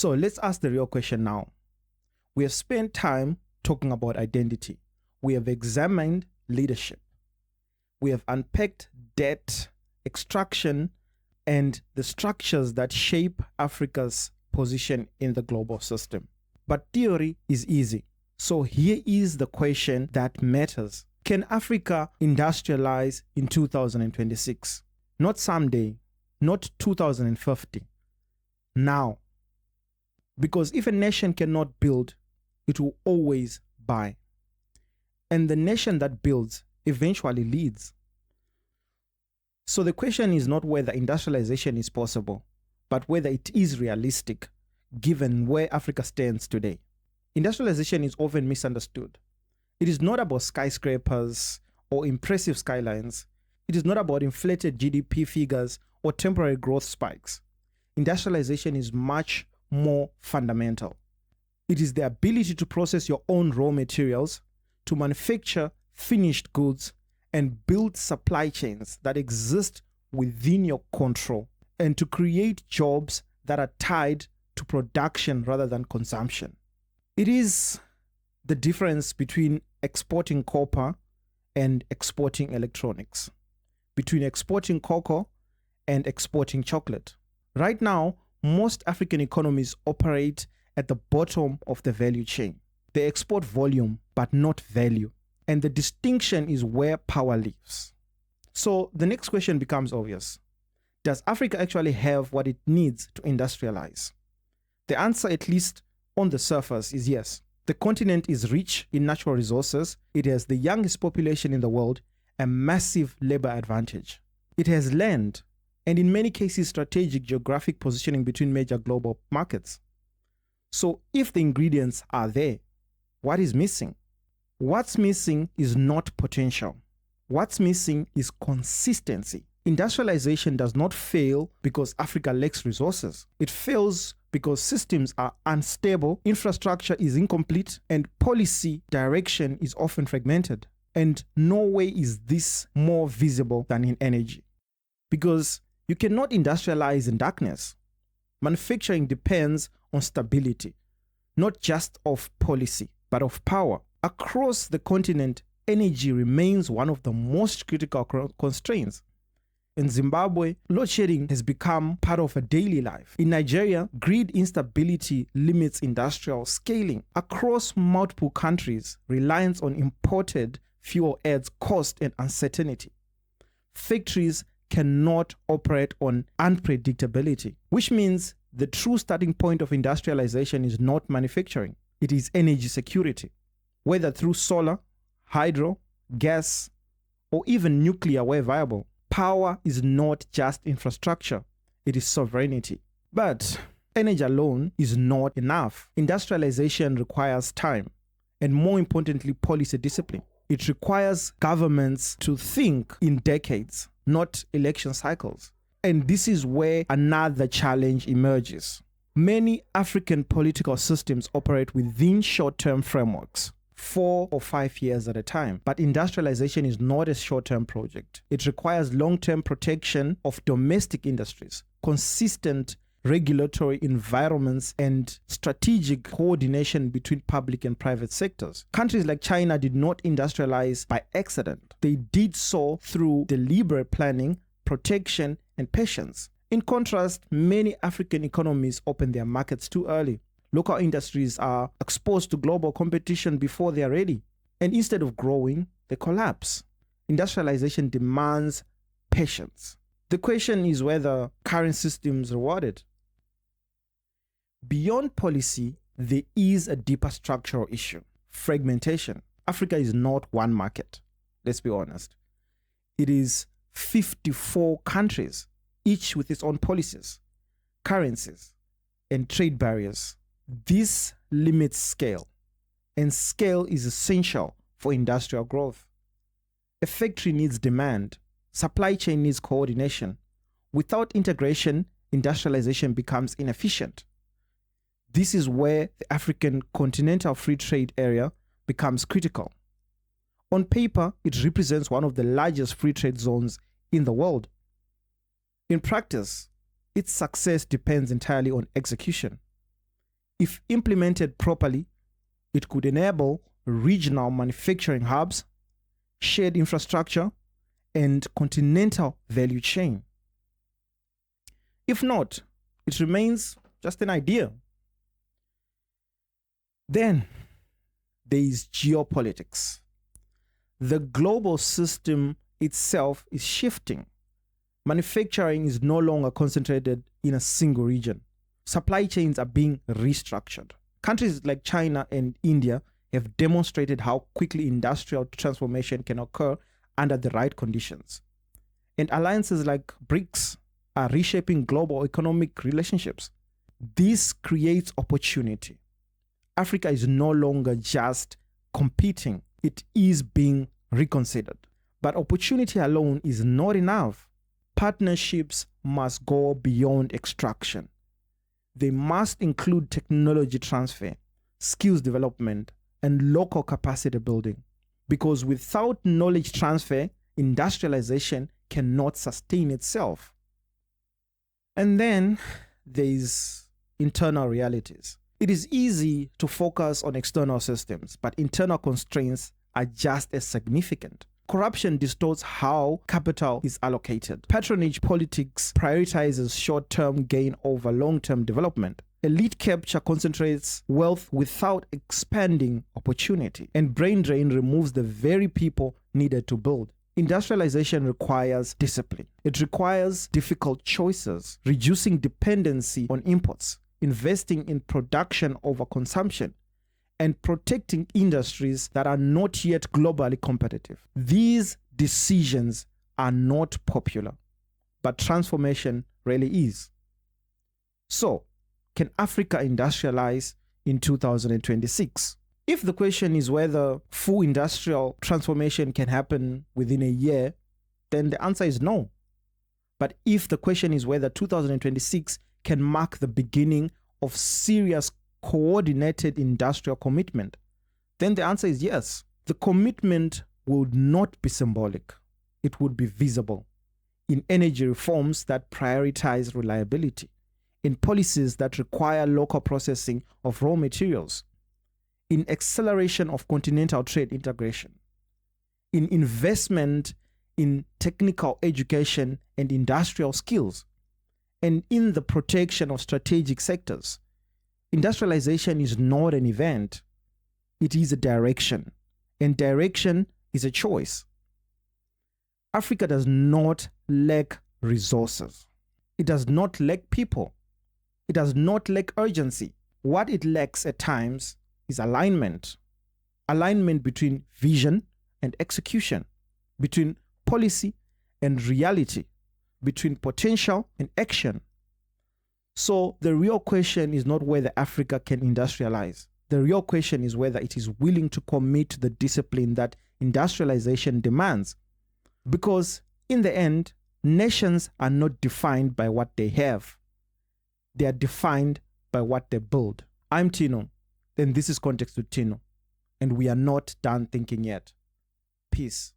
So let's ask the real question now. We have spent time talking about identity. We have examined leadership. We have unpacked debt, extraction, and the structures that shape Africa's position in the global system. But theory is easy. So here is the question that matters. Can Africa industrialize in 2026? Not someday, not 2050. Now. Because if a nation cannot build, it will always buy. And the nation that builds eventually leads. So the question is not whether industrialization is possible, but whether it is realistic given where Africa stands today. Industrialization is often misunderstood. It is not about skyscrapers or impressive skylines. It is not about inflated GDP figures or temporary growth spikes. Industrialization is much more fundamental. It is the ability to process your own raw materials, to manufacture finished goods, and build supply chains that exist within your control, and to create jobs that are tied to production rather than consumption. It is the difference between exporting copper and exporting electronics, between exporting cocoa and exporting chocolate. Right now, most African economies operate at the bottom of the value chain. They export volume, but not value. And the distinction is where power lives. So the next question becomes obvious. Does Africa actually have what it needs to industrialize? The answer, at least on the surface, is yes. The continent is rich in natural resources. It has the youngest population in the world, a massive labor advantage. It has land, and in many cases, strategic geographic positioning between major global markets. So if the ingredients are there, what is missing? What's missing is not potential. What's missing is consistency. Industrialization does not fail because Africa lacks resources. It fails because systems are unstable, infrastructure is incomplete, and policy direction is often fragmented. And no way is this more visible than in energy. Because you cannot industrialize in darkness. Manufacturing depends on stability, not just of policy, but of power. Across the continent, energy remains one of the most critical constraints. In Zimbabwe, load shedding has become part of a daily life. In Nigeria, grid instability limits industrial scaling. Across multiple countries, reliance on imported fuel adds cost and uncertainty. Factories cannot operate on unpredictability, which means the true starting point of industrialization is not manufacturing. It is energy security. Whether through solar, hydro, gas, or even nuclear where viable. Power is not just infrastructure, it is sovereignty. But energy alone is not enough. Industrialization requires time, and more importantly, policy discipline. It requires governments to think in decades, not election cycles. And this is where another challenge emerges. Many African political systems operate within short-term frameworks, 4 or 5 years at a time. But industrialization is not a short-term project. It requires long-term protection of domestic industries, consistent regulatory environments, and strategic coordination between public and private sectors. Countries like China did not industrialize by accident. They did so through deliberate planning, protection, and patience. In contrast, many African economies open their markets too early. Local industries are exposed to global competition before they are ready. And instead of growing, they collapse. Industrialization demands patience. The question is whether current systems reward it. Beyond policy, there is a deeper structural issue: fragmentation. Africa is not one market, let's be honest. It is 54 countries, each with its own policies, currencies, and trade barriers. This limits scale, and scale is essential for industrial growth. A factory needs demand. Supply chain needs coordination. Without integration, industrialization becomes inefficient. This is where the African Continental Free Trade Area becomes critical. On paper, it represents one of the largest free trade zones in the world. In practice, its success depends entirely on execution. If implemented properly, it could enable regional manufacturing hubs, shared infrastructure, and continental value chain. If not, it remains just an idea. Then there is geopolitics. The global system itself is shifting. Manufacturing is no longer concentrated in a single region. Supply chains are being restructured. Countries like China and India have demonstrated how quickly industrial transformation can occur under the right conditions. And alliances like BRICS are reshaping global economic relationships. This creates opportunity. Africa is no longer just competing, it is being reconsidered. But opportunity alone is not enough. Partnerships must go beyond extraction. They must include technology transfer, skills development, and local capacity building. Because without knowledge transfer, industrialization cannot sustain itself. And then there is internal realities. It is easy to focus on external systems, but internal constraints are just as significant. Corruption distorts how capital is allocated. Patronage politics prioritizes short-term gain over long-term development. Elite capture concentrates wealth without expanding opportunity. And brain drain removes the very people needed to build. Industrialization requires discipline. It requires difficult choices, reducing dependency on imports, investing in production over consumption, and protecting industries that are not yet globally competitive. These decisions are not popular, but transformation really is. So, can Africa industrialize in 2026? If the question is whether full industrial transformation can happen within a year, then the answer is no. But if the question is whether 2026 can mark the beginning of serious coordinated industrial commitment, then the answer is yes. The commitment would not be symbolic. It would be visible in energy reforms that prioritize reliability, in policies that require local processing of raw materials, in acceleration of continental trade integration, in investment in technical education and industrial skills, and in the protection of strategic sectors. Industrialization is not an event, it is a direction, and direction is a choice. Africa does not lack resources. It does not lack people. It does not lack urgency. What it lacks at times is alignment. Alignment between vision and execution, between policy and reality, between potential and action. So the real question is not whether Africa can industrialize. The real question is whether it is willing to commit to the discipline that industrialization demands. Because in the end, nations are not defined by what they have. They are defined by what they build. I'm Tino, and this is Context with Tino, and we are not done thinking yet. Peace.